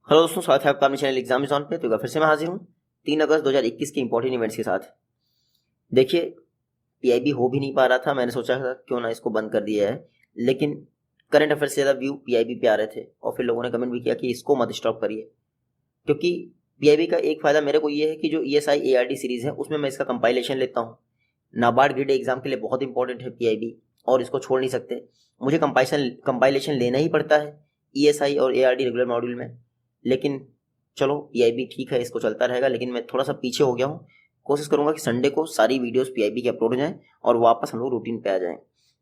Hello दोस्तों, स्वागत है आपका अपने चैनल एग्जाम ऑन पे। तो फिर से मैं हाजिर हूँ 3 अगस्त 2021 के इंपॉर्टेंट इवेंट्स के साथ। देखिए, पीआईबी हो भी नहीं पा रहा था, मैंने सोचा था क्यों ना इसको बंद कर दिया है, लेकिन करंट अफेयर से ज़्यादा व्यू पीआईबी पे आ रहे थे और फिर लोगों ने कमेंट भी किया कि इसको मत स्टॉप करिए, क्योंकि पीआईबी का एक फ़ायदा मेरे को ये है कि जो ESI ARD सीरीज़ है उसमें मैं इसका कंपाइलेशन लेता हूँ। नाबार्ड ग्रेड एग्जाम के लिए बहुत इंपॉर्टेंट है पीआईबी और इसको छोड़ नहीं सकते। मुझे कंपाइलेशन लेना ही पड़ता है ESI और ARD रेगुलर मॉड्यूल में, लेकिन चलो पीआईबी ठीक है, इसको चलता रहेगा। लेकिन मैं थोड़ा सा पीछे हो गया हूँ, कोशिश करूंगा कि संडे को सारी वीडियोस पीआईबी की अपलोड हो जाएं और वापस हम लोग रूटीन पे आ जाएं।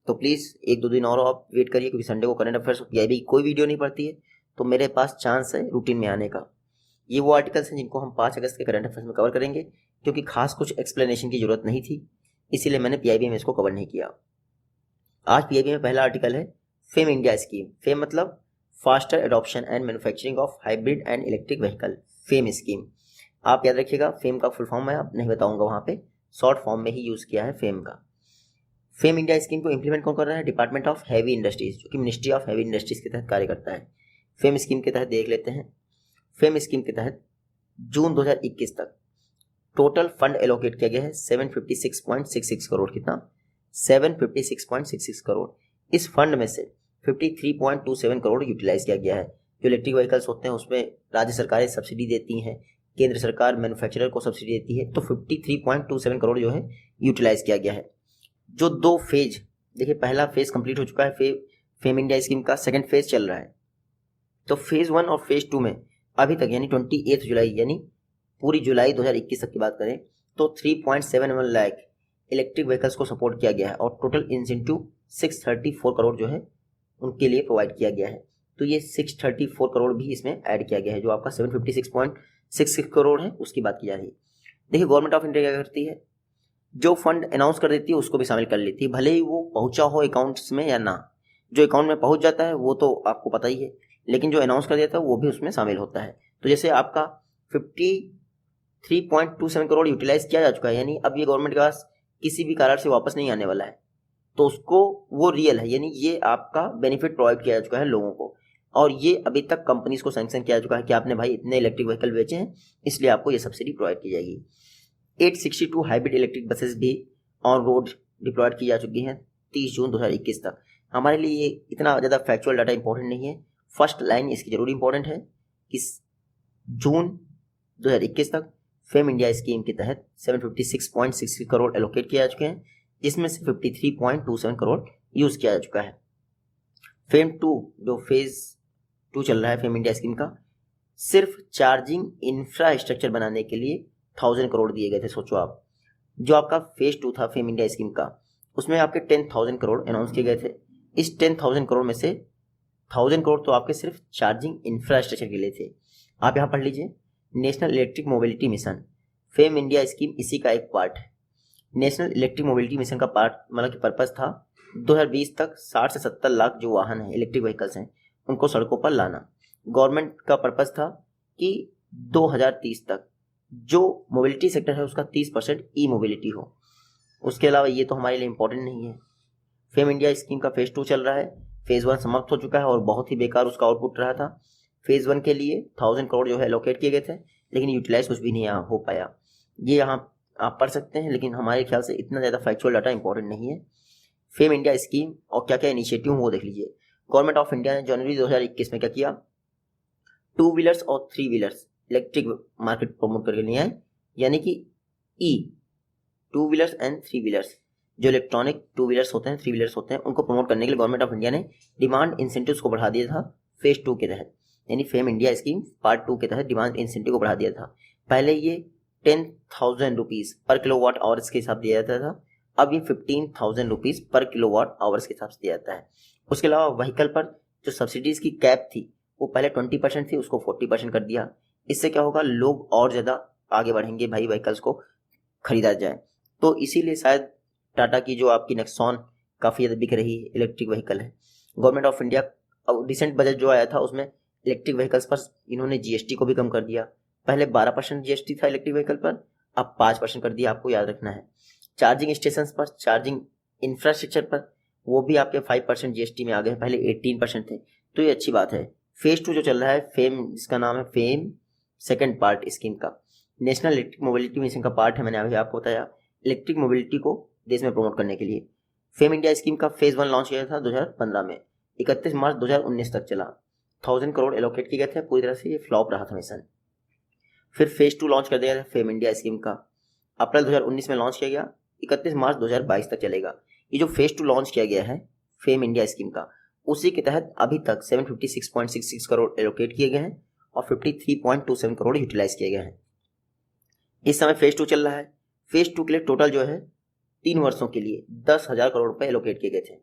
तो प्लीज़ 1-2 दिन और आप वेट करिए, क्योंकि संडे को करंट अफेयर्स पीआईबी की कोई वीडियो नहीं पड़ती है, तो मेरे पास चांस है रूटीन में आने का। ये वो आर्टिकल्स हैं जिनको हम 5 अगस्त के करंट अफेयर्स में कवर करेंगे, क्योंकि खास कुछ एक्सप्लेनेशन की जरूरत नहीं थी, इसीलिए मैंने पीआईबी में इसको कवर नहीं किया। आज पीआईबी में पहला आर्टिकल है फेम इंडिया स्कीम। फेम मतलब faster adoption and manufacturing of hybrid and electric vehicle, fame scheme. आप याद रखिएगा, फेम का फुल फॉर्म मैं अब नहीं बताऊंगा, वहां पे शॉर्ट फॉर्म में ही यूज किया है फेम का। फेम इंडिया स्कीम को इंप्लीमेंट कौन कर रहा है? डिपार्टमेंट ऑफ हैवी इंडस्ट्रीज, जो कि मिनिस्ट्री ऑफ हैवी इंडस्ट्रीज के तहत कार्य करता है। फेम स्कीम के तहत देख लेते हैं। फेम स्कीम के तहत जून 2021 तक टोटल फंड एलोकेट किया गया है 756.66 करोड़। कितना? 756.66 करोड़। इस फंड में से 53.27 करोड़ यूटिलाइज किया गया है। जो इलेक्ट्रिक व्हीकल्स होते हैं उसमें राज्य सरकारें सब्सिडी देती हैं, केंद्र सरकार मैन्युफैक्चरर को सब्सिडी देती है, तो 53.27 करोड़ जो है यूटिलाइज किया गया है। जो 2 फेज, देखिए पहला फेज कंप्लीट हो चुका है, फेम इंडिया स्कीम का सेकंड फेज चल रहा है। तो फेज 1 और फेज 2 में अभी तक यानी 28 जुलाई यानी पूरी जुलाई 2021 तक की बात करें तो 3.71 लाख इलेक्ट्रिक व्हीकल्स को सपोर्ट किया गया है और टोटल इंसेंटिव 634 करोड़ जो है उनके लिए प्रोवाइड किया गया है। तो ये 634 करोड़ भी इसमें ऐड किया गया है। जो आपका 756.66 करोड़ है उसकी बात की जा रही है। देखिए, गवर्नमेंट ऑफ इंडिया क्या करती है, जो फंड अनाउंस कर देती है उसको भी शामिल कर लेती है, भले ही वो पहुंचा हो अकाउंट्स में या ना। जो अकाउंट में पहुंच जाता है वो तो आपको पता ही है, लेकिन जो अनाउंस कर देता है वो भी उसमें शामिल होता है। तो जैसे आपका 53.27 करोड़ यूटिलाइज किया जा चुका है, यानी अब ये गवर्नमेंट के पास किसी भी कारण से वापस नहीं आने वाला है, तो उसको वो रियल है, यानी ये आपका बेनिफिट प्रोवाइड किया जा चुका है लोगों को। और ये अभी तक कंपनीज को सैंक्शन किया जा चुका है कि आपने भाई इतने इलेक्ट्रिक व्हीकल बेचे हैं, इसलिए आपको ये सब्सिडी प्रोवाइड की जाएगी। 862 हाइब्रिड इलेक्ट्रिक बसेस भी ऑन रोड डिप्लॉयड की जा चुकी हैं 30 जून 2021 तक। हमारे लिए ये इतना ज़्यादा फैक्चुअल डाटा इंपॉर्टेंट नहीं है, फर्स्ट लाइन इसकी जरूर इंपॉर्टेंट है कि जून 2021 तक फेम इंडिया स्कीम के तहत 756.66 करोड़ एलोकेट किया जा चुके हैं, जिसमें से 53.27 करोड़ यूज किया जा चुका है। फेम 2 जो फेज 2 चल रहा है फेम इंडिया स्कीम का, सिर्फ चार्जिंग इंफ्रास्ट्रक्चर बनाने के लिए 1000 करोड़ दिए गए थे। सोचो आप, जो आपका फेज 2 था फेम इंडिया स्कीम का, उसमें आपके 10,000 करोड़ अनाउंस किए गए थे। इस 10,000 करोड़ में से 1000 करोड़ तो आपके सिर्फ चार्जिंग इंफ्रास्ट्रक्चर के लिए थे। आप यहाँ पढ़ लीजिए, national electric mobility mission, fame India scheme इसी का एक पार्ट है। नेशनल इलेक्ट्रिक मोबिलिटी मिशन का पार्ट मतलब कि पर्पस था 2020 तक 60 से 70 लाख जो वाहन हैं इलेक्ट्रिक व्हीकल्स हैं उनको सड़कों पर लाना। गवर्नमेंट का पर्पस था कि 2030 तक जो मोबिलिटी सेक्टर है उसका 30% ई मोबिलिटी हो। उसके अलावा ये तो हमारे लिए इंपॉर्टेंट नहीं है। फेम इंडिया स्कीम का फेज 2 चल रहा है, फेज 1 समाप्त हो चुका है और बहुत ही बेकार उसका आउटपुट रहा था। फेज 1 के लिए 1000 करोड़ जो है एलोकेट किए गए थे, लेकिन यूटिलाइज कुछ भी नहीं हो पाया। ये यहाँ आप पढ़ सकते हैं, लेकिन हमारे ख्याल से इतना ज़्यादा फैक्चुअल डाटा इंपॉर्टेंट नहीं है। फेम इंडिया स्कीम और क्या क्या इनिशिएटिव वो देख लीजिए। गवर्नमेंट ऑफ इंडिया ने जनवरी 2021 में क्या किया, 2 व्हीलर्स और 3 व्हीलर्स इलेक्ट्रिक मार्केट प्रमोट करके लिए आए, यानी कि ई 2 व्हीलर्स एंड 3 व्हीलर्स, जो इलेक्ट्रॉनिक 2 व्हीलर्स होते हैं 3 व्हीलर्स होते हैं उनको प्रमोट करने के लिए गवर्नमेंट ऑफ इंडिया ने डिमांड इंसेंटिव्स को बढ़ा दिया था फेज 2 के तहत। यानी फेम इंडिया स्कीम पार्ट 2 के तहत डिमांड इंसेंटिव को बढ़ा दिया था। पहले ये 10,000 रुपीज़ पर किलोवाट आवर्स के हिसाब से दिया जाता था, अब ये 15,000 रुपीज़ पर किलोवाट आवर्स के हिसाब से दिया जाता है। उसके अलावा व्हीकल पर जो सब्सिडीज की कैप थी वो पहले 20% थी, उसको 40% कर दिया। इससे क्या होगा, लोग और ज़्यादा आगे बढ़ेंगे, भाई व्हीकल्स को खरीदा जाए। तो इसीलिए शायद टाटा की जो आपकी नेक्सॉन काफ़ी ज़्यादा बिक रही इलेक्ट्रिक व्हीकल है। गवर्नमेंट ऑफ इंडिया अब रिसेंट बजट जो आया था उसमें इलेक्ट्रिक व्हीकल्स पर इन्होंने जीएसटी को भी कम कर दिया। पहले 12% जीएसटी था इलेक्ट्रिक व्हीकल पर, अब 5% कर दिया, आपको याद रखना है। चार्जिंग स्टेशन पर, चार्जिंग इंफ्रास्ट्रक्चर पर वो भी आपके 5% जीएसटी में आ गए, पहले 18% थे। तो ये अच्छी बात है। फेज 2 जो चल रहा है फेम, जिसका नाम है फेम सेकेंड पार्ट स्कीम का, नेशनल इलेक्ट्रिक मोबिलिटी मिशन का पार्ट है। मैंने अभी आपको बताया इलेक्ट्रिक मोबिलिटी को देश में प्रमोट करने के लिए। फेम इंडिया स्कीम का फेज 1 लॉन्च किया था 2015 में, 31 मार्च 2019 तक चला। 1000 करोड़ एलोकेट किए गए थे, पूरी तरह से ये फ्लॉप रहा था मिशन। फिर फेज 2 लॉन्च कर दिया गया फेम इंडिया स्कीम का, अप्रैल 2019 में लॉन्च किया गया, 31 मार्च 2022 तक चलेगा। ये जो फेज 2 लॉन्च किया गया है फेम इंडिया स्कीम का, उसी के तहत अभी तक 756.66 करोड़ एलोकेट किए गए हैं और 53.27 करोड़ यूटिलाइज किए गए हैं। इस समय फेज 2 चल रहा है। फेज 2 के लिए टोटल जो है 3 वर्षों के लिए 10,000 करोड़ रुपए एलोकेट किए गए थे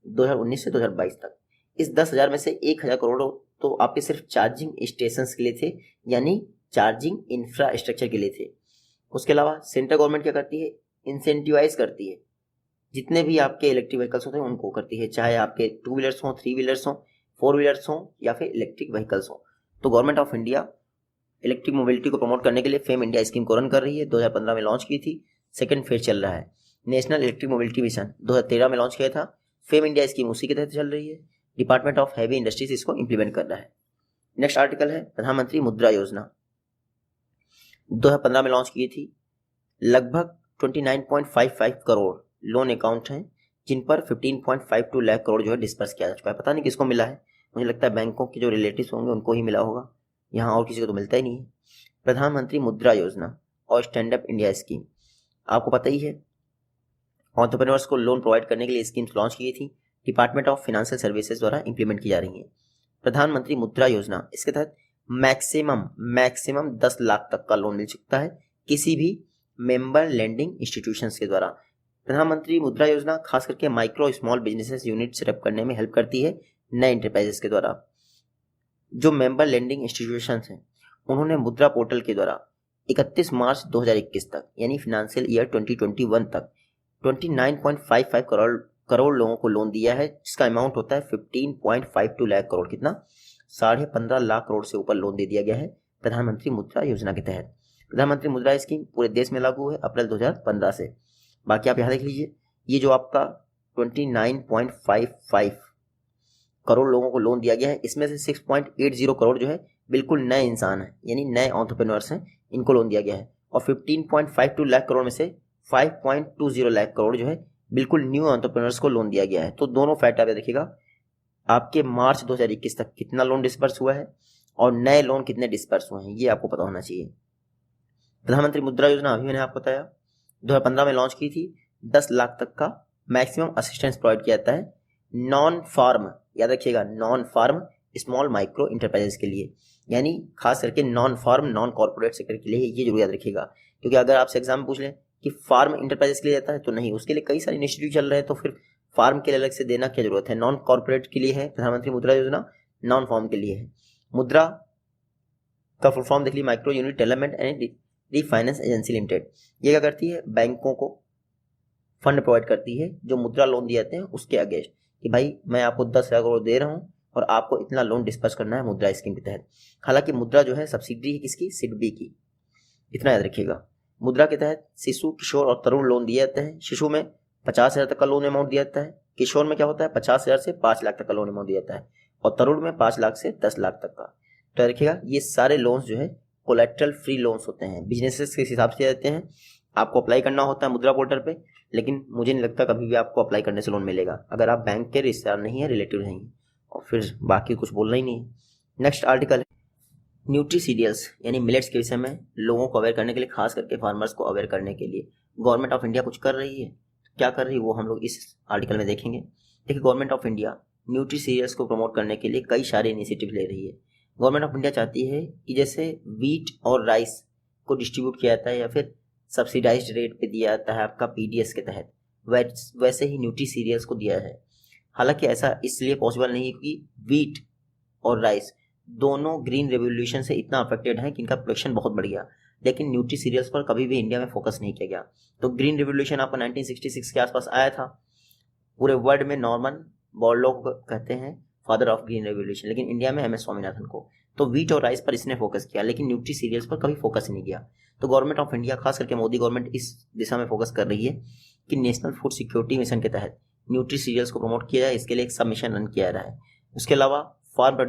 2019 से 2022 तक। इस 10,000 में से 1,000 करोड़ तो आपके सिर्फ चार्जिंग स्टेशन के लिए थे, यानी चार्जिंग इंफ्रास्ट्रक्चर के लिए थे। उसके अलावा सेंट्रल गवर्नमेंट क्या करती है, इंसेंटिवाइज करती है, जितने भी आपके इलेक्ट्रिक व्हीकल्स होते हैं उनको करती है, चाहे आपके 2 व्हीलर्स हों, 3 व्हीलर्स हों, 4 व्हीलर्स हों या फिर इलेक्ट्रिक व्हीकल्स हों। तो government of India electric mobility को प्रमोट करने के लिए फेम इंडिया स्कीम को रन कर रही है। 2015 में लॉन्च की थी, सेकंड फेज चल रहा है। नेशनल इलेक्ट्रिक मोबिलिटी मिशन 2013 में लॉन्च किया था, फेम इंडिया स्कीम उसी के तहत चल रही है। डिपार्टमेंट ऑफ हैवी इंडस्ट्रीज इसको इंप्लीमेंट कर रहा है। नेक्स्ट आर्टिकल है प्रधानमंत्री मुद्रा योजना, 2015 में लॉन्च की थी। लगभग 29.55 करोड़ लोन अकाउंट हैं, जिन पर 15.52 लाख करोड़ जो है डिस्पर्स किया जा चुका है। पता नहीं किसको मिला है, मुझे लगता है बैंकों के जो रिलेटिव्स होंगे उनको ही मिला होगा, यहाँ और किसी को तो मिलता ही नहीं है। प्रधानमंत्री मुद्रा योजना और स्टैंड अप इंडिया स्कीम आपको पता ही है, एंटरप्रेन्योर्स को लोन प्रोवाइड करने के लिए स्कीम्स लॉन्च की थी, डिपार्टमेंट ऑफ फाइनेंशियल सर्विसेज द्वारा इंप्लीमेंट की जा रही हैं। प्रधानमंत्री मुद्रा योजना, इसके तहत मैक्सिमम 10 लाख तक का लोन मिल सकता है किसी भी मेंबर लेंडिंग इंस्टीट्यूशंस के द्वारा। प्रधानमंत्री मुद्रा योजना खास करके micro small businesses unit setup करने में हेल्प करती है नए इंटरप्राइजेस के द्वारा। जो मेंबर लेंडिंग इंस्टीट्यूशंस हैं उन्होंने मुद्रा पोर्टल के द्वारा 31 मार्च 2021 तक यानी फिनेंशियल ईयर 2021 तक 29.55 करोड़ लोगों को लोन दिया है, जिसका अमाउंट होता है 15.52 लाख करोड़। कितना? 15.5 लाख करोड़ से ऊपर लोन दे दिया गया है प्रधानमंत्री मुद्रा योजना के तहत। प्रधानमंत्री मुद्रा स्कीम पूरे देश में लागू है अप्रैल 2015 से। बाकी आप यहाँ देख लीजिए, ये जो आपका 29.55 करोड़ लोगों को लोन दिया गया है, इसमें से 6.80 करोड़ जो है बिल्कुल नए इंसान हैं, यानी नए एंटरप्रेन्योर्स हैं, इनको लोन दिया गया है। और 15.52 लाख करोड़ में से 5.20 लाख करोड़ जो है बिल्कुल न्यू एंटरप्रेन्योर्स को लोन दिया गया है। तो दोनों फैक्ट आप देखिएगा, आपके मार्च 2021 तक कितना लोन डिस्पर्स हुआ है और नए लोन कितने डिस्पर्स हुए हैं, ये आपको पता होना चाहिए। प्रधानमंत्री मुद्रा योजना अभी मैंने आपको बताया 2015 में लॉन्च की थी। 10 लाख तक का मैक्सिमम असिस्टेंस प्रोवाइड किया जाता है नॉन फार्म, याद रखिएगा, non farm small micro enterprises के लिए, यानी खास करके non farm non corporate sector के लिए, ये जरूर याद रखिएगा। क्योंकि अगर आपसे एग्जाम में पूछ लें कि फार्म इंटरप्राइजेस के लिए जाता है तो नहीं, उसके लिए कई सारे इनिशिएटिव चल रहे हैं, तो फिर फार्म के लिए अलग से देना क्या जरूरत है। नॉन कॉर्पोरेट के लिए है प्रधानमंत्री मुद्रा योजना, नॉन फार्म के लिए है। मुद्रा का फुल फॉर्म देख लीजिए, micro unit development and refinance agency limited. ये क्या करती है, बैंकों को फंड प्रोवाइड करती है जो मुद्रा लोन दिए जाते हैं उसके अगेंस्ट, कि भाई मैं आपको 10,000 करोड़ दे रहा हूँ और आपको इतना लोन डिस्पर्स करना है मुद्रा स्कीम के तहत। हालांकि मुद्रा जो है सब्सिडी है किसकी, सिडबी की, इतना याद रखिएगा। मुद्रा के तहत शिशु, किशोर और तरुण लोन दिए जाते हैं। शिशु में 50,000 तक का लोन अमाउंट दिया जाता है, किशोर में क्या होता है 50,000 से 5 लाख तक का लोन अमाउंट दिया जाता है, और तरुण में 5 लाख से 10 लाख तक का। तो याद रखिएगा, ये सारे लोन्स जो है कोलेट्रल फ्री लोन्स होते हैं, बिजनेसेस के हिसाब से देते हैं। आपको अप्लाई करना होता है मुद्रा पोर्टल पे, लेकिन मुझे नहीं लगता कभी भी आपको अप्लाई करने से लोन मिलेगा अगर आप बैंक के रिश्तेदार नहीं है, रिलेटिव नहीं है, और फिर बाकी कुछ बोलना ही नहीं है। नेक्स्ट आर्टिकल है न्यूट्री सीरियल्स यानी मिलेट्स के विषय में लोगों को अवेयर करने के लिए, खास करके फार्मर्स को अवेयर करने के लिए गवर्नमेंट ऑफ इंडिया कुछ कर रही है। क्या कर रही है वो हम लोग इस आर्टिकल में देखेंगे। देखिए, government of India nutri cereals को प्रमोट करने के लिए कई सारे इनिशिएटिव ले रही है। गवर्नमेंट ऑफ इंडिया चाहती है कि जैसे वीट और राइस को डिस्ट्रीब्यूट किया जाता है या फिर सब्सिडाइज्ड रेट पे दिया जाता है आपका पीडीएस के तहत, वैसे ही न्यूट्री सीरियल्स को दिया है। हालांकि ऐसा इसलिए पॉसिबल नहीं क्योंकि वीट और राइस दोनों ग्रीन रेवोल्यूशन से इतना अफेक्टेड हैं कि इनका प्रोडक्शन बहुत बढ़ गया, लेकिन न्यूट्री सीरियल्स पर कभी भी इंडिया में फोकस नहीं किया गया। तो ग्रीन रेवोल्यूशन आपका 1966 के आसपास आया था। पूरे वर्ल्ड में नॉर्मन बोरलॉग कहते हैं फादर ऑफ ग्रीन रेवोल्यूशन, लेकिन इंडिया में एमएस स्वामीनाथन को। तो वीट और राइस पर इसने फोकस किया, लेकिन न्यूट्री सीरियल्स पर कभी फोकस नहीं किया। तो गवर्नमेंट ऑफ इंडिया, खास करके मोदी गवर्नमेंट, इस दिशा में फोकस कर रही है कि नेशनल फूड सिक्योरिटी मिशन के तहत न्यूट्री सीरियल्स को प्रमोट किया जाए। इसके लिए एक सब मिशन रन किया जा रहा है। उसके अलावा फार्मर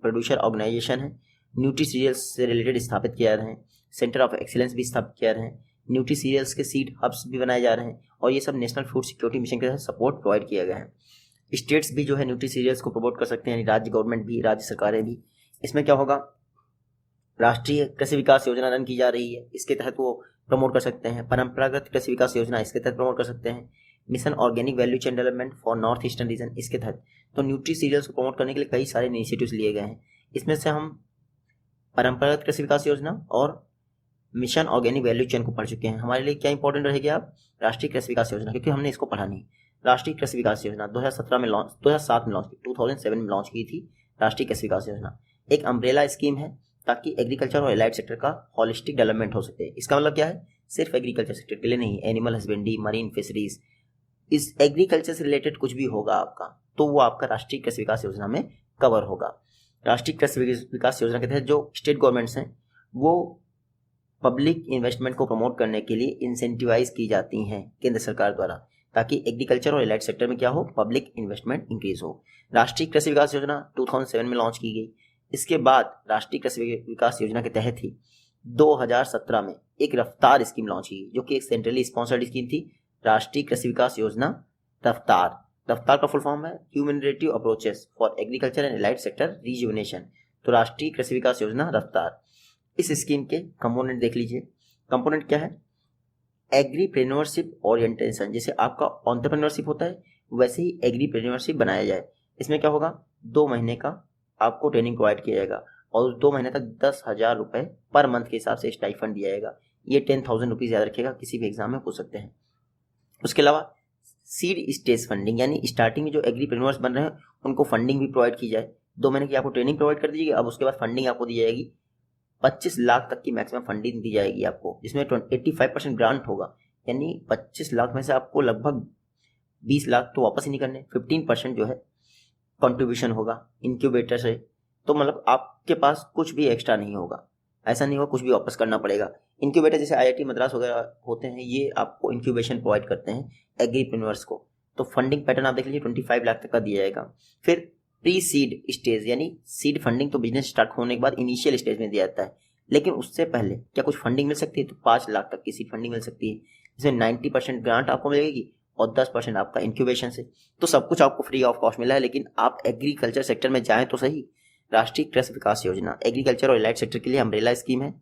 प्रोड्यूसर ऑर्गेनाइजेशन है, न्यूट्री सीरियल्स से रिलेटेड स्थापित किया जा रहे हैं, सेंटर ऑफ एक्सीलेंस भी स्थापित किया जा रहे हैं, न्यूट्री सीरियल्स के सीड हब्स भी बनाए जा रहे हैं, और ये सब नेशनल फूड सिक्योरिटी मिशन के तहत सपोर्ट प्रोवाइड किया गया है। स्टेट्स भी जो है न्यूट्री सीरियल्स को प्रमोट कर सकते हैं, यानी राज्य गवर्नमेंट भी, राज्य सरकारें भी। इसमें क्या होगा, राष्ट्रीय कृषि विकास योजना रन की जा रही है, इसके तहत वो प्रमोट कर सकते हैं। परंपरागत कृषि विकास योजना, इसके तहत प्रमोट कर सकते हैं। Mission organic value chain development for north eastern region, इसके तहत। तो न्यूट्री सीरियल्स को प्रमोट करने के लिए कई सारे इनिशिएटिव्स लिए गए हैं। इसमें से हम परंपरागत कृषि विकास योजना और मिशन ऑर्गेनिक वैल्यू चेन को पढ़ चुके हैं। हमारे लिए क्या इंपॉर्टेंट रहेगी आप, राष्ट्रीय कृषि विकास योजना, क्योंकि हमने इसको पढ़ा नहीं। राष्ट्रीय कृषि विकास योजना 2007 में लॉन्च की, 2007 में लॉन्च की थी राष्ट्रीय कृषि विकास योजना। एक अम्ब्रेला स्कीम है ताकि एग्रीकल्चर और एलाइड सेक्टर का होलिस्टिक डेवलपमेंट हो सके। इसका मतलब क्या है, सिर्फ एग्रीकल्चर सेक्टर के लिए नहीं, एनिमल हस्बेंड्री, मरीन फिशरीज, इस एग्रीकल्चर से रिलेटेड कुछ भी होगा आपका, तो वो आपका राष्ट्रीय कृषि विकास योजना में कवर होगा। राष्ट्रीय कृषि विकास योजना के तहत जो स्टेट गवर्नमेंट्स हैं वो पब्लिक इन्वेस्टमेंट को प्रमोट करने के लिए इंसेंटिवाइज की जाती हैं केंद्र सरकार द्वारा, ताकि एग्रीकल्चर और एलाइड सेक्टर में क्या हो, पब्लिक इन्वेस्टमेंट इंक्रीज हो। राष्ट्रीय कृषि विकास योजना 2007 में लॉन्च की गई। इसके बाद राष्ट्रीय कृषि विकास योजना के तहत ही 2017 में एक रफ्तार स्कीम लॉन्च की, जो कि एक सेंट्रली स्पॉन्सर्ड स्कीम थी, राष्ट्रीय कृषि विकास योजना रफ्तार। रफ्तार का फुल फॉर्म है humanitative approaches for agriculture and allied sector rejuvenation. तो राष्ट्रीय कृषि विकास योजना रफ्तार, इस स्कीम के कंपोनेंट देख लीजिए। कंपोनेंट क्या है, एग्रीप्रेन्योरशिप ओरिएंटेशन, जैसे आपका एंटरप्रेन्योरशिप होता है वैसे ही एग्रीप्रेन्योरशिप बनाया जाए। इसमें क्या होगा, 2 महीने का आपको ट्रेनिंग प्रोवाइड किया जाएगा और 2 महीने तक 10,000 रुपये पर मंथ के हिसाब से स्टाइफंड दिया जाएगा। ये 10,000 रुपीज़ याद रखिएगा, किसी भी एग्जाम में पूछ सकते हैं। उसके अलावा सीड स्टेज फंडिंग, यानी स्टार्टिंग में जो एग्रीप्रेन्योर्स बन रहे हैं उनको फंडिंग भी प्रोवाइड की जाए। 2 महीने की आपको ट्रेनिंग प्रोवाइड कर दीजिएगा, अब उसके बाद फंडिंग आपको दी जाएगी। 25 लाख तक की मैक्सिमम फंडिंग दी जाएगी आपको, जिसमें 85% ग्रांट होगा, यानी 25 लाख में से आपको लगभग 20 लाख तो वापस ही नहीं करने, 15% जो है कंट्रीब्यूशन होगा इनक्यूबेटर से। तो मतलब आपके पास कुछ भी एक्स्ट्रा नहीं होगा, ऐसा नहीं होगा कुछ भी वापस करना पड़ेगा। इनक्यूबेटर जैसे IIT मद्रास वगैरह होते हैं, ये आपको इंक्यूबेशन प्रोवाइड करते हैं एग्रीप्रेन्योर्स को। तो फंडिंग पैटर्न आप देख लीजिए, 25 लाख तक का दिया जाएगा। फिर प्री सीड स्टेज, यानी सीड फंडिंग तो बिजनेस स्टार्ट होने के बाद इनिशियल स्टेज में दिया जाता है, लेकिन उससे पहले क्या कुछ फंडिंग मिल सकती है, तो 5 लाख तक की सीड फंडिंग मिल सकती है, जिसमें 90% ग्रांट आपको मिलेगी और 10% आपका इंक्यूबेशन से। तो सब कुछ आपको फ्री ऑफ कॉस्ट मिला है, लेकिन आप एग्रीकल्चर सेक्टर में जाएं तो सही। राष्ट्रीय कृषि विकास योजना एग्रीकल्चर और एलाइड सेक्टर के लिए अम्ब्रेला स्कीम है।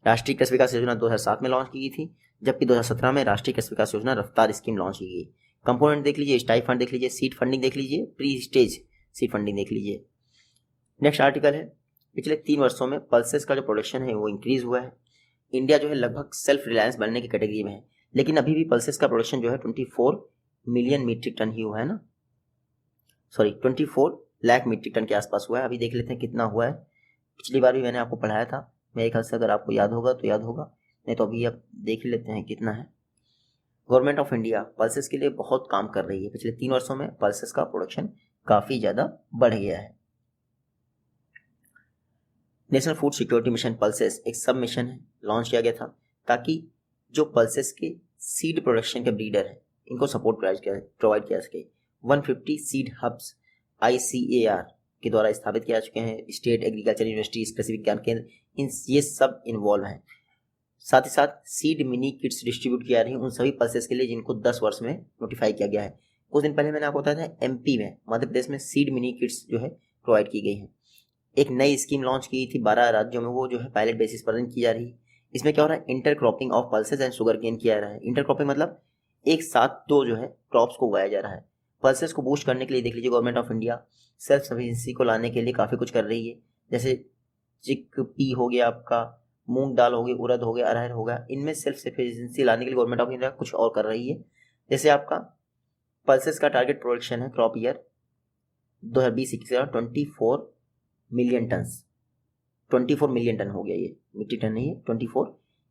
राष्ट्रीय कृषि विकास योजना 2007 में लॉन्च की गई थी, जबकि 2017 में राष्ट्रीय कृषि विकास योजना रफ्तार स्कीम लॉन्च की गई। कंपोनेंट देख लीजिए, स्टाइप फंड देख लीजिए, सीड फंडिंग देख लीजिए, प्री स्टेज सीड फंडिंग देख लीजिए। नेक्स्ट आर्टिकल है, पिछले 3 वर्षों में पल्सेस का जो प्रोडक्शन है वो इंक्रीज हुआ है। इंडिया जो है लगभग सेल्फ रिलायंस बनने की कैटेगरी में है, लेकिन अभी भी पल्सेस का प्रोडक्शन जो है 24 मिलियन मीट्रिक टन ही हुआ है ना, 24 लाख मीट्रिक टन के आसपास हुआ है। अभी देख लेते हैं कितना हुआ है। पिछली बार भी मैंने आपको पढ़ाया था, मेरे ख्याल से अगर आपको याद होगा तो याद होगा, नहीं तो अभी आप देख लेते हैं कितना है। गवर्नमेंट ऑफ इंडिया पल्सेस के लिए बहुत काम कर रही है। पिछले 3 वर्षों में पल्सेस का प्रोडक्शन काफ़ी ज़्यादा बढ़ गया है। National food security mission pulses एक सब मिशन है, लॉन्च किया गया था ताकि जो पल्सेस के सीड प्रोडक्शन के ब्रीडर हैं इनको सपोर्ट प्रोवाइड किया सके। 150 सीड हब्स ICAR के द्वारा स्थापित किया चुके हैं। स्टेट एग्रीकल्चर यूनिवर्सिटीज, कृषि विज्ञान केंद्र, ये सब इन्वॉल्व हैं। साथ ही साथ सीड मिनी किट्स डिस्ट्रीब्यूट किया रही हैं उन सभी पल्सेस के लिए जिनको 10 वर्ष में नोटिफाई किया गया है। कुछ दिन पहले मैंने आपको बताया था MP में, मध्य प्रदेश में सीड मिनी किट्स जो है प्रोवाइड की गई हैं। एक नई स्कीम लॉन्च की थी 12 राज्यों में, वो जो है पायलट बेसिस पर की जा रही है। इसमें क्या हो रहा है, intercropping of pulses and sugarcane किया जा रहा है। इंटर क्रॉपिंग मतलब एक साथ 2 जो है क्रॉप्स को उगाया जा रहा है। पल्सेस को बूस्ट करने के लिए देख लीजिए government of India self sufficiency को लाने के लिए काफ़ी कुछ कर रही है। जैसे चिकपी हो गया आपका, मूंग दाल हो गई, उड़द हो गया, अरहर हो गया, इनमें सेल्फ सफिशिएंसी लाने के लिए गवर्नमेंट ऑफ इंडिया कुछ और कर रही है। जैसे आपका पल्सेस का टारगेट प्रोडक्शन है crop year 2020-21 24 million tonne. 24 million tonne हो गया, ये मिट्टी टन नहीं है, 24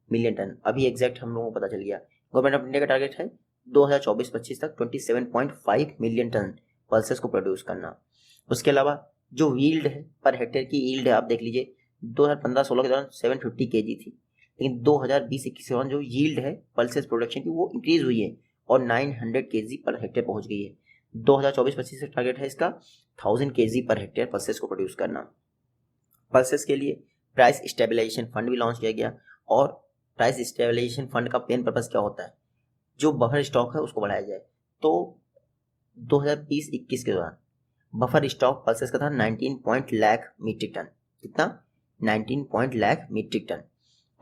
मिलियन टन अभी एग्जैक्ट हम लोगों को पता चल गया। गवर्नमेंट ऑफ इंडिया का टारगेट है 2024-25 तक 27.5 मिलियन टन पल्सेस को प्रोड्यूस करना। उसके अलावा जो यील्ड है पर हेक्टेयर की यील्ड है, आप देख लीजिए 2015-16 के दौरान 750 kg थी, लेकिन 2020-21 के दौरान जो यील्ड है पल्सेस प्रोडक्शन की वो इंक्रीज हुई है और 900 kg पर हेक्टेयर पहुंच गई है। 2024-25 से टारगेट है इसका 1000 kg पर हेक्टेयर पल्सेस को प्रोड्यूस करना। पल्सेस के लिए प्राइस स्टेबलाइजेशन फंड भी लॉन्च किया गया, और प्राइस स्टेबलाइजेशन फंड का मेन पर्पस क्या होता है, जो बफर स्टॉक है उसको बढ़ाया जाए। तो 2020-21 के दौरान बफर स्टॉक पल्सेस का था 19 लाख मीट्रिक टन। कितना? 19 लाख मीट्रिक टन।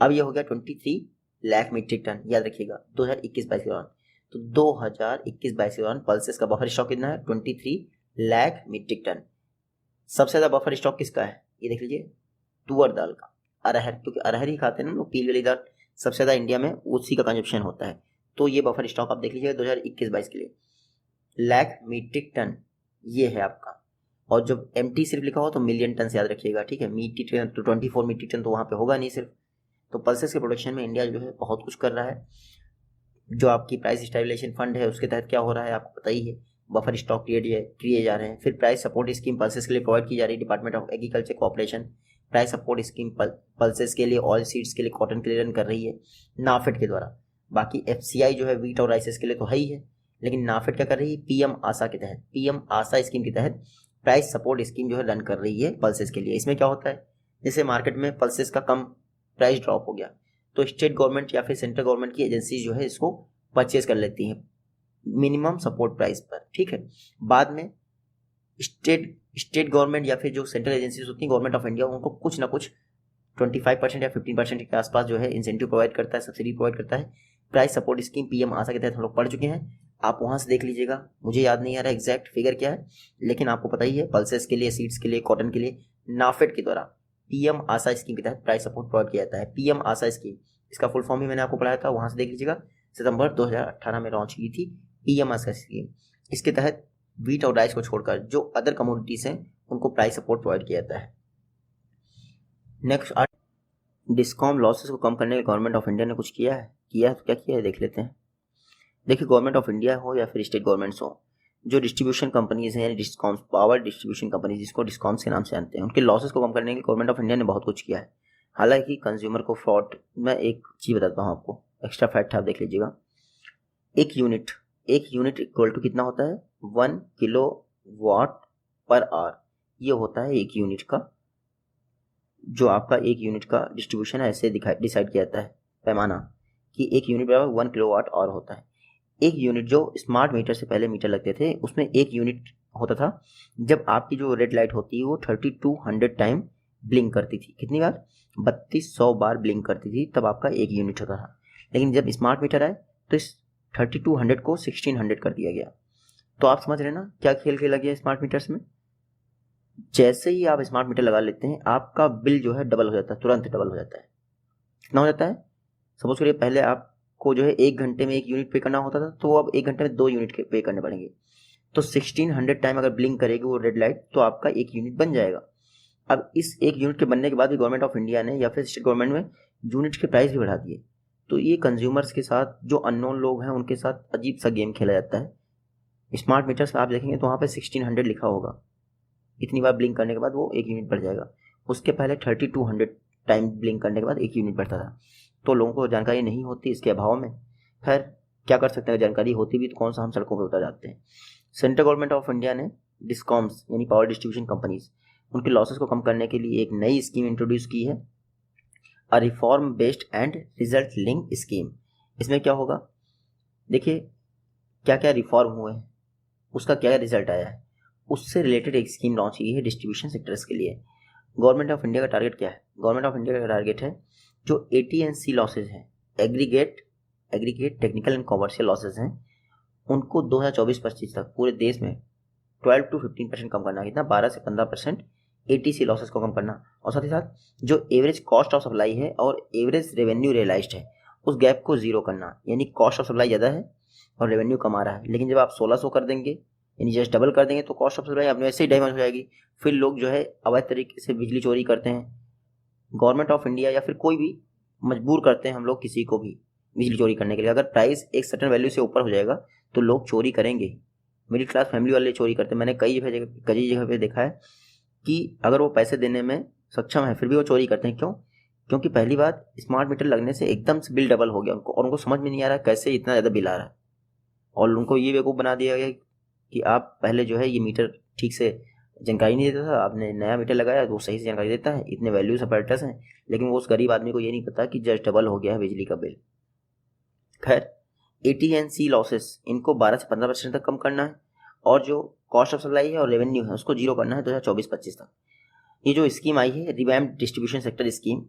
अब ये हो गया 23 लाख मीट्रिक टन, याद रखिएगा 2021-22 के दौरान। तो 2021-22 के दौरान पल्सेस का बफर स्टॉक कितना है? 23 लाख मीट्रिक टन। सबसे ज़्यादा बफर स्टॉक किसका है? ये देख लीजिए, तुअर दाल का, अरहर, क्योंकि अरहर ही खाते हैं ना लोग, पीली वाली दाल सबसे ज़्यादा इंडिया में उसी का कंजप्शन होता है। तो ये बफर स्टॉक आप देख लीजिएगा 2021-22 के लिए लाख मीट्रिक टन ये है आपका। और जब MT सिर्फ लिखा हो तो मिलियन टन से याद रखिएगा, ठीक है। मीट्रिक टन तो 24 मीट्रिक टन तो वहाँ पे होगा नहीं सिर्फ। तो पल्सेस के प्रोडक्शन में इंडिया जो है बहुत कुछ कर रहा है। जो आपकी प्राइस स्टेबलाइजेशन फंड है उसके तहत क्या हो रहा है आपको पता ही है, बफर स्टॉक किए जा रहे हैं। फिर प्राइस सपोर्ट स्कीम पल्सेस के लिए प्रोवाइड की जा रही है, department of agriculture cooperation price support scheme pulses के लिए, ऑयल सीड्स के लिए, कॉटन के लिए रन कर रही है नाफेड के द्वारा। बाकी FCI जो है वीट और राइसेस के लिए तो है ही है, लेकिन नाफेड क्या कर रही है, PM आशा के तहत, PM आशा स्कीम के तहत प्राइस सपोर्ट स्कीम जो है रन कर रही है पल्सेस के लिए। इसमें क्या होता है, जैसे मार्केट में पल्सेस का कम प्राइस ड्रॉप हो गया तो स्टेट गवर्नमेंट या फिर सेंट्रल गवर्नमेंट की एजेंसी जो है इसको परचेज कर लेती हैं मिनिमम सपोर्ट प्राइस पर, ठीक है। बाद में स्टेट गवर्नमेंट या फिर जो सेंट्रल एजेंसीज होती हैं, गवर्नमेंट ऑफ इंडिया, उनको कुछ ना कुछ 25% या 15% के आसपास जो है इंसेंटिव प्रोवाइड करता है, सब्सिडी प्रोवाइड करता है। प्राइस सपोर्ट स्कीम PM आशा के तहत हम लोग पढ़ चुके हैं, आप वहाँ से देख लीजिएगा। मुझे याद नहीं आ रहा एग्जैक्ट फिगर क्या है, लेकिन आपको पता ही है पल्सेस के लिए, सीड्स के लिए, कॉटन के लिए नाफेड के द्वारा PM आशा स्कीम के तहत प्राइस सपोर्ट प्रोवाइड किया जाता है। PM आशा स्कीम, इसका फुल फॉर्म भी मैंने आपको पढ़ाया था, वहाँ से देख लीजिएगा। सितंबर 2018 में लॉन्च की थी PM आशा स्कीम। इसके तहत वीट और राइस को छोड़कर जो अदर कमोडिटीज हैं उनको प्राइस सपोर्ट प्रोवाइड किया जाता है। नेक्स्ट, डिस्कॉम लॉसेस को कम करने के लिए गवर्नमेंट ऑफ इंडिया ने कुछ किया है। तो क्या किया है देख लेते हैं। देखिए, गवर्नमेंट ऑफ इंडिया हो या फिर स्टेट गवर्नमेंट्स हो, जो डिस्ट्रीब्यूशन कंपनीज हैं यानी डिस्कॉम्स, पावर डिस्ट्रीब्यूशन कंपनीज जिसको डिस्कॉम्स के नाम से जानते हैं, उनके लॉसेस को कम करने के लिए गवर्नमेंट ऑफ इंडिया ने बहुत कुछ किया है। हालांकि कंज्यूमर को फ्रॉड, मैं एक चीज़ बताता हूँ आपको, एक्स्ट्रा फैक्ट आप देख लीजिएगा। एक यूनिट इक्वल टू कितना होता है, 1 किलोवाट पर आवर। ये होता है एक यूनिट का, जो आपका एक यूनिट का डिस्ट्रीब्यूशन है, ऐसे डिसाइड किया जाता है पैमाना कि एक यूनिट बराबर 1 किलोवाट आवर होता है। एक यूनिट, जो स्मार्ट मीटर से पहले मीटर लगते थे उसमें एक यूनिट होता था। जब आपकी जो रेड लाइट होती है वो 3200 टाइम ब्लिंक करती थी। कितनी बार? 3200 बार ब्लिंक करती थी, तब आपका एक यूनिट होता था। लेकिन जब स्मार्ट मीटर आए तो इस 3200 को 1600 कर दिया गया। तो आप समझ रहे हैं ना क्या खेल खेला गया स्मार्ट मीटर्स में। जैसे ही आप स्मार्ट मीटर लगा लेते हैं आपका बिल जो है डबल हो जाता है, तुरंत डबल हो जाता है। कितना हो जाता है? सपोज करिए पहले आपको जो है 1 घंटे में 1 यूनिट पे करना होता था, तो अब 1 घंटे में 2 यूनिट पे करने पड़ेंगे। तो 1600 टाइम अगर ब्लिंक करेगी वो रेड लाइट तो आपका 1 यूनिट बन जाएगा। अब इस 1 यूनिट के बनने के बाद भी गवर्नमेंट ऑफ इंडिया ने या फिर स्टेट गवर्नमेंट में यूनिट के प्राइस भी बढ़ा दिए। तो ये कंज्यूमर्स के साथ, जो अननोन लोग हैं उनके साथ अजीब सा गेम खेला जाता है। स्मार्ट मीटर्स आप देखेंगे तो वहाँ पे 1600 लिखा होगा, इतनी बार ब्लिंक करने के बाद वो 1 यूनिट बढ़ जाएगा। उसके पहले 3200 टाइम ब्लिंक करने के बाद 1 यूनिट बढ़ता था। तो लोगों को जानकारी नहीं होती, इसके अभाव में खैर क्या कर सकते हैं, जानकारी होती भी तो कौन सा हम सड़कों पर उतर जाते हैं। सेंट्रल गवर्नमेंट ऑफ इंडिया ने डिस्कॉम्स यानी पावर डिस्ट्रीब्यूशन कंपनीज, उनके लॉसेस को कम करने के लिए एक नई स्कीम इंट्रोड्यूस की है, अ reform based and result link scheme. इसमें क्या होगा, देखिए क्या क्या रिफॉर्म हुए हैं, उसका क्या रिजल्ट आया है, उससे रिलेटेड एक स्कीम लॉन्च की है डिस्ट्रीब्यूशन सेक्टर्स के लिए। गवर्नमेंट ऑफ इंडिया का टारगेट क्या है? गवर्नमेंट ऑफ इंडिया का टारगेट है जो AT&C लॉसेज हैं, aggregate technical and commercial losses हैं, उनको 2024-25 तक पूरे देश में 12 to 15% कम करना। कितना? 12 से 15% ATC लॉसेज को कम करना। और साथ ही साथ जो एवरेज कॉस्ट ऑफ सप्लाई है और एवरेज रेवेन्यू रियलाइज्ड है उस गैप को जीरो करना। यानी कॉस्ट ऑफ सप्लाई ज़्यादा है और रेवेन्यू कम आ रहा है, लेकिन जब आप 1600 कर देंगे यानी जस्ट डबल कर देंगे तो कॉस्ट ऑफ सप्लाई अपने वैसे ही डैमेज हो जाएगी। फिर लोग जो है अवैध तरीके से बिजली चोरी करते हैं। गवर्नमेंट ऑफ इंडिया या फिर कोई भी मजबूर करते हैं हम लोग किसी को भी बिजली चोरी करने के लिए। अगर प्राइस एक सर्टेन वैल्यू से ऊपर हो जाएगा तो लोग चोरी करेंगे। मिडिल क्लास फैमिली वाले चोरी करते हैं। मैंने कई जगह पे देखा है कि अगर वो पैसे देने में सक्षम है फिर भी वो चोरी करते हैं। क्यों? क्योंकि पहली बात, स्मार्ट मीटर लगने से एकदम से बिल डबल हो गया उनको, और उनको समझ में नहीं आ रहा कैसे इतना ज़्यादा बिल आ रहा है। और उनको ये बेवकूफ़ बना दिया गया कि आप पहले जो है ये मीटर ठीक से जानकारी नहीं देता था, आपने नया मीटर लगाया तो वो सही से जानकारी देता है, इतने वैल्यू सेपरेटर्स हैं, लेकिन वो उस गरीब आदमी को ये नहीं पता कि जस्ट डबल हो गया है बिजली का बिल। खैर, AT&C लॉसेस इनको 12 से 15% तक कम करना है, और जो कॉस्ट ऑफ सप्लाई है और रेवेन्यू है उसको जीरो करना है 2024-25 तक। ये जो स्कीम आई है रिवैम्प्ड डिस्ट्रीब्यूशन सेक्टर स्कीम,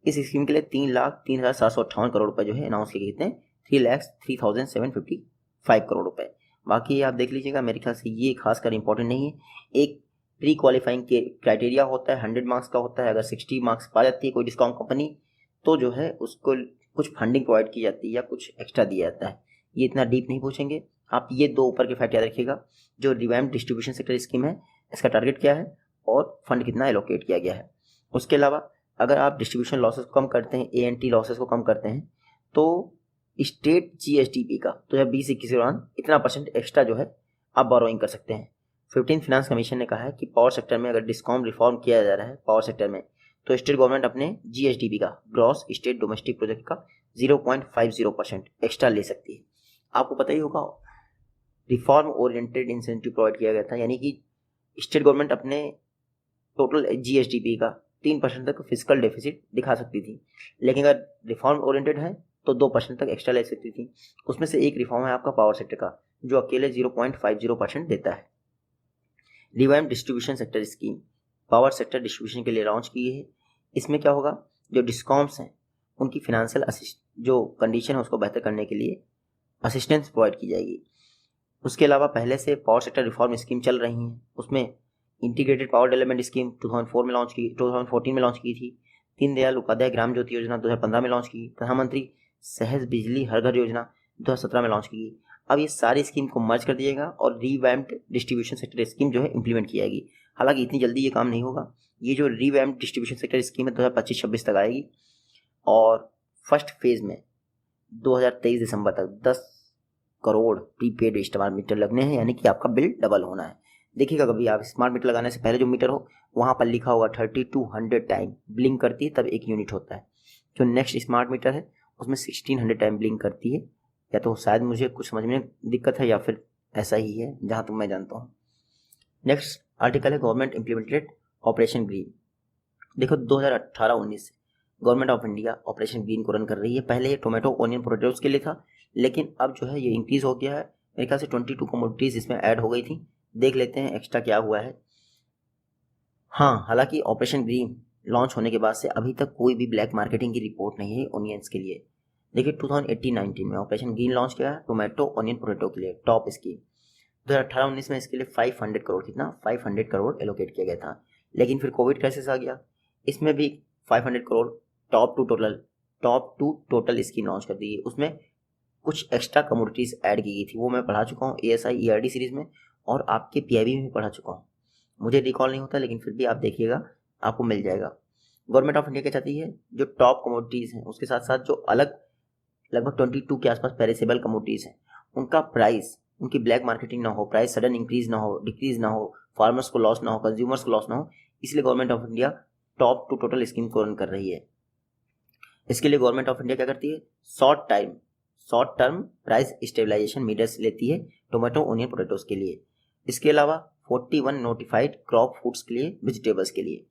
इस स्कीम के लिए 3,03,758 करोड़ रुपए जो है अनाउंस किए गए थे, 3,03,755 करोड़ रुपए। बाकी आप देख लीजिएगा, मेरे ख्याल से ये खासकर इंपॉर्टेंट नहीं है। एक प्री क्वालिफाइंग के क्राइटेरिया होता है, 100 मार्क्स का होता है, अगर 60 मार्क्स पा जाती है कोई डिस्काउंट कंपनी तो जो है उसको कुछ फंडिंग प्रोवाइड की जाती है या कुछ एक्स्ट्रा दिया जाता है। ये इतना डीप नहीं पूछेंगे, आप ये दो ऊपर के फैक्ट याद रखिएगा। जो रिवैम्प्ड डिस्ट्रीब्यूशन सेक्टर स्कीम है इसका टारगेट क्या है और फंड कितना एलोकेट किया गया है। उसके अलावा अगर आप डिस्ट्रीब्यूशन लॉसेस को कम करते हैं, ANT लॉसेस को कम करते हैं, तो स्टेट GSDP का 2020-21 के दौरान इतना परसेंट एक्स्ट्रा जो है आप बोरोइंग कर सकते हैं। 15th फाइनेंस कमीशन ने कहा है कि पावर सेक्टर में अगर डिस्कॉम रिफॉर्म किया जा रहा है पावर सेक्टर में, तो स्टेट गवर्नमेंट अपने GSDP का ग्रॉस स्टेट डोमेस्टिक प्रोडक्ट का 0.50% एक्स्ट्रा ले सकती है। आपको पता ही होगा रिफॉर्म ओरिएंटेड इंसेंटिव प्रोवाइड किया गया था, यानी कि स्टेट गवर्नमेंट अपने टोटल GSDP का 3% तक फिजिकल डेफिसिट दिखा सकती थी, लेकिन अगर रिफॉर्म ओरिएंटेड है तो 2% तक एक्स्ट्रा ले सकती थी। उसमें से एक रिफॉर्म है आपका पावर सेक्टर का, जो अकेले 0.50% देता है। Revamped distribution sector scheme power sector distribution के लिए लॉन्च की है। इसमें क्या होगा, जो डिस्कॉम्स हैं उनकी फिनेंशियल जो कंडीशन है उसको बेहतर करने के लिए असिस्टेंस प्रोवाइड की जाएगी। उसके अलावा पहले से पावर सेक्टर रिफॉर्म स्कीम चल रही हैं, उसमें इंटीग्रेटेड पावर डेवलपमेंट स्कीम 2014 में लॉन्च की थी, दीनदयाल उपाध्याय ग्राम ज्योति योजना 2015 में लॉन्च की, प्रधानमंत्री सहज बिजली हर घर योजना 2017 में लॉन्च की। अब ये सारी स्कीम को मर्ज कर दिएगा और रिवैम्प्ड डिस्ट्रीब्यूशन सेक्टर स्कीम जो है इंप्लीमेंट की जाएगी। हालांकि इतनी जल्दी ये काम नहीं होगा, ये जो रिवैम्प्ड डिस्ट्रीब्यूशन सेक्टर स्कीम है 2025-26 तक आएगी, और फर्स्ट फेज में 2023 दिसंबर तक 10 करोड़ प्रीपेड स्मार्ट मीटर लगने हैं, यानी कि आपका बिल डबल होना है। देखिएगा, कभी आप स्मार्ट मीटर लगाने से पहले जो मीटर हो वहाँ पर लिखा होगा 30 to 100 टाइम ब्लिंक करती है तब 1 यूनिट होता है। जो नेक्स्ट स्मार्ट मीटर है उसमें 1600 टाइम ब्लिंक करती है, या तो शायद मुझे कुछ समझ में दिक्कत है या फिर ऐसा ही है जहाँ तक मैं जानता हूँ। नेक्स्ट आर्टिकल है गवर्नमेंट इम्प्लीमेंटेड ऑपरेशन ग्रीन। देखो 2018-19 से government of India operation green को रन कर रही है। पहले ये टोमेटो ऑनियन पोटैटोज के लिए था, लेकिन अब जो है ये इंक्रीज हो गया है, मेरे ख्याल से 22 कमोडिटीज इसमें ऐड हो गई थी। देख लेते हैं एक्स्ट्रा क्या हुआ है। हाँ, हालांकि ऑपरेशन ग्रीन लॉन्च होने के बाद से अभी तक कोई भी ब्लैक मार्केटिंग की रिपोर्ट नहीं है ओनियंस के लिए। देखिए 2018-19 में ऑपरेशन ग्रीन लॉन्च किया टोमेटो ऑनियन पोटैटो के लिए टॉप स्कीम। 2018-19 में इसके लिए 500 करोड़, कितना 500 करोड़ एलोकेट किया गया था, लेकिन फिर कोविड क्राइसिस आ गया, इसमें भी 500 crore top to total scheme launch कर दी। उसमें कुछ एक्स्ट्रा कमोडिटीज ऐड की गई थी, वो मैं पढ़ा चुका हूँ ASI ERD सीरीज में, और आपके PIB में भी पढ़ा चुका हूँ, मुझे रिकॉल नहीं होता, लेकिन फिर भी आप देखिएगा आपको मिल जाएगा। गवर्नमेंट ऑफ इंडिया क्या चाहती है, जो टॉप कमोडिटीज़ हैं उसके साथ साथ जो अलग लगभग 22 के आसपास पेरिसेबल कमोडिटीज़ हैं उनका प्राइस, उनकी ब्लैक मार्केटिंग ना हो, प्राइस सडन इंक्रीज ना हो, डिक्रीज ना हो, फार्मर्स को लॉस ना हो, कंज्यूमर्स को लॉस ना हो, इसलिए government of India top to total scheme को रन कर रही है। इसके लिए गवर्नमेंट ऑफ इंडिया क्या करती है, short term price stabilisation measures लेती है टोमेटो ऑनियन पोटैटोज के लिए। इसके अलावा 41 नोटिफाइड क्रॉप फूड्स के लिए, वेजिटेबल्स के लिए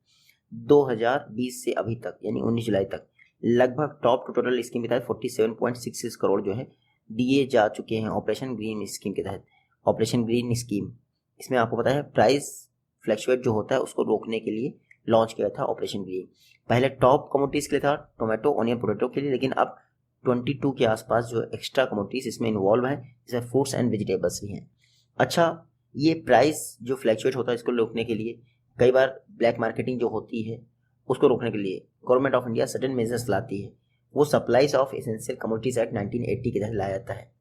2020 से अभी तक यानी 19 जुलाई तक लगभग टॉप टू टोटल स्कीम के तहत 47.66 करोड़ जो है दिए जा चुके हैं ऑपरेशन ग्रीन स्कीम के तहत। ऑपरेशन ग्रीन स्कीम, इसमें आपको पता है प्राइस फ्लैक्चुएट जो होता है उसको रोकने के लिए लॉन्च किया था ऑपरेशन ग्रीन। पहले टॉप कमोडिटीज के लिए था टोमेटो ऑनियन पोटैटो के लिए, लेकिन अब 22 के आसपास जो एक्स्ट्रा कमोडिटीज इसमें इन्वॉल्व है, जिसमें फ्रूट्स एंड वेजिटेबल्स भी हैं। अच्छा, ये प्राइस जो फ्लैक्चुएट होता है इसको रोकने के लिए, कई बार ब्लैक मार्केटिंग जो होती है उसको रोकने के लिए government of India sudden measures लाती है, वो supplies of essential commodities act 1980 के तहत लाया जाता है।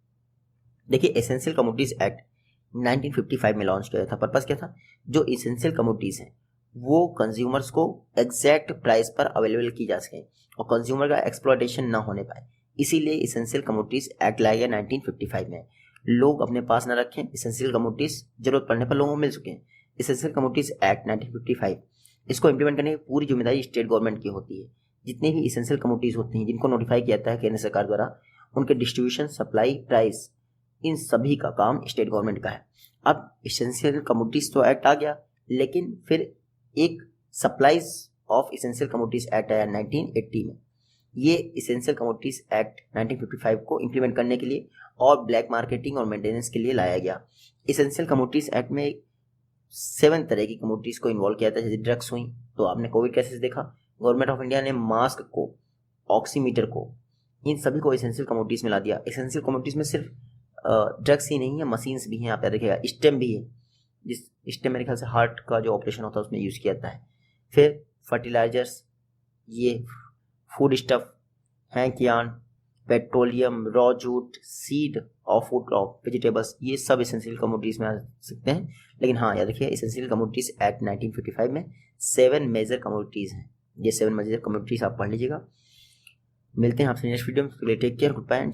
देखिए एसेंशियल कमोडिटीज एक्ट 1955 में लॉन्च किया था। पर्पस क्या था, जो एसेंशियल कमोडिटीज हैं वो कंज्यूमर्स को एग्जैक्ट प्राइस पर अवेलेबल की जा सके और कंज्यूमर का एक्सप्लॉयटेशन ना होने पाए, इसीलिए एसेंशियल कमोडिटीज एक्ट लाया गया 1955 में। लोग अपने पास न रखें, एसेंशियल कमोडिटीज जरूरत पड़ने पर लोगों को मिल चुके हैं। एसेंशियल कमोडिटीज एक्ट 1955, इसको इंप्लीमेंट करने की पूरी जिम्मेदारी स्टेट गवर्नमेंट की होती है। जितने भी एसेंशियल कमोडिटीज होती हैं जिनको नोटिफाई किया जाता है केंद्र सरकार द्वारा, उनके डिस्ट्रीब्यूशन, सप्लाई, प्राइस इन सभी का काम स्टेट गवर्नमेंट का है। अब इसेंशियल कमोडिटीज तो एक्ट आ गया, लेकिन फिर एक supplies of essential commodities act आया 1980 में। ये इसेंशियल कमोडिटीज एक्ट 1955 को इम्प्लीमेंट करने के लिए और ब्लैक मार्केटिंग और मेंटेनेंस के लिए लाया गया। इसेंशियल कमोडिटीज एक्ट में 7 तरह की कमोडिटीज को इन्वॉल्व किया था, जैसे ड्रग्स हुई, तो आपने कोविड केसेस देखा, गवर्नमेंट ऑफ इंडिया ने मास्क को, ऑक्सीमीटर को, इन सभी को इसेंशियल कमोडिटीज में ला दिया। इसेंशियल कमोडिटीज में सिर्फ ड्रग्स ही नहीं है, मशीन्स भी हैं, आप याद रखिएगा, स्टेम भी है, जिस स्टेम मेरे ख्याल से हार्ट का जो ऑपरेशन होता है उसमें यूज़ किया जाता है। फिर फर्टिलाइजर्स, ये food stuff, hank yarn, petroleum, raw jute, seed और फूड क्रॉप, वेजिटेबल्स, ये सब इसेंशियल कमोडिटीज में आ सकते हैं। लेकिन हाँ याद रखिए, इसेंशियल कमोडिटीज एक्ट 1955 में 7 मेजर कमोडिटीज हैं। ये 7 मेजर कमोडिटीज आप पढ़ लीजिएगा। मिलते हैं आपसे नेक्स्ट वीडियो में, टेक केयर, गुड बाय।